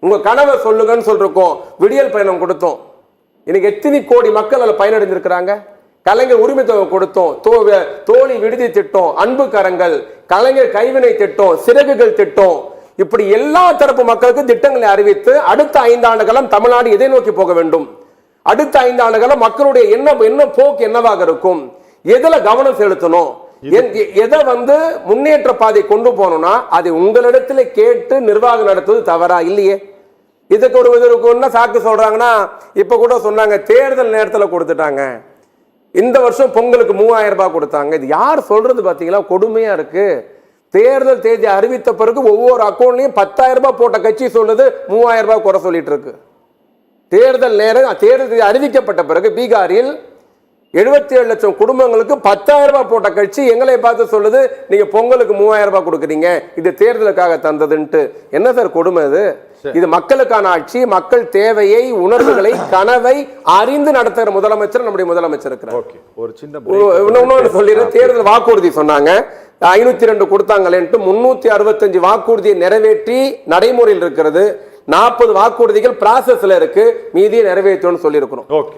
உங்க கனவை சொல்லுங்கன்னு சொல்லிருக்கோம். விடியல் பயணம் கொடுத்தோம். இன்னைக்கு எத்தனை கோடி மக்கள் அதில் பயனடைஞ்சிருக்கிறாங்க. கலைஞர் உரிமை தொகை கொடுத்தோம், தோழி விடுதி திட்டம், அன்பு கரங்கள், கலைஞர் கைவினை திட்டம், சிறகுகள் திட்டம், இப்படி எல்லா தரப்பு மக்களுக்கு திட்டங்களை அறிவித்து அடுத்த 5 ஆண்டு காலம் தமிழ்நாடு எதை நோக்கி போக வேண்டும், அடுத்த 5 ஆண்டு காலம் மக்களுடைய என்ன போக்கு என்னவாக இருக்கும், எதுல கவனம் செலுத்தணும், எதை முன்னேற்ற பாதை கொண்டு போனோம்னா அது உங்களிடத்துல கேட்டு நிர்வாகம் நடத்துவது தவறா இல்லையே. இதுக்கு ஒரு சாக்கு சொல்றாங்கன்னா, இப்ப கூட சொன்னாங்க தேர்தல் நேரத்தில் கொடுத்துட்டாங்க, இந்த வருஷம் பொங்கலுக்கு 3000 ரூபாய் கொடுத்தாங்க. இது யார் சொல்றது பாத்தீங்களா? கொடுமையா இருக்கு. தேர்தல் தேதி அறிவித்த பிறகு ஒவ்வொரு அக்கௌண்ட்லயும் 10,000 ரூபாய் போட்ட கட்சி சொல்லுது 3000 ரூபாய் குறை சொல்லிட்டு இருக்கு. தேர்தல் தேதி அறிவிக்கப்பட்ட பிறகு பீகாரில் 77 லட்சம் குடும்பங்களுக்கு 10,000 ரூபாய் போட்ட கட்சி எங்களை பார்த்து சொல்லுது நீங்க பொங்கலுக்கு 3000 ரூபாய் கொடுக்குறீங்க, இது தேர்தலுக்காக தந்ததுன்ட்டு. என்ன சார் கொடுமை இது? இது மக்களுக்கான ஆட்சி. மக்கள் தேவையை, உணர்வுகளை, கனவை அறிந்து நடத்துகிற முதலமைச்சர் நம்முடைய முதலமைச்சர் இருக்கிறார். ஒரு சின்ன சொல்லிடுறேன். தேர்தல் வாக்குறுதி சொன்னாங்க 502 கொடுத்தாங்களேன்ட்டு 365 வாக்குறுதியை நிறைவேற்றி நடைமுறையில் இருக்கிறது. 40 வாக்குறுதிகள் ப்ராசஸ்ல இருக்கு, மீதியை நிறைவேற்றணும்னு சொல்லி இருக்கிறோம்.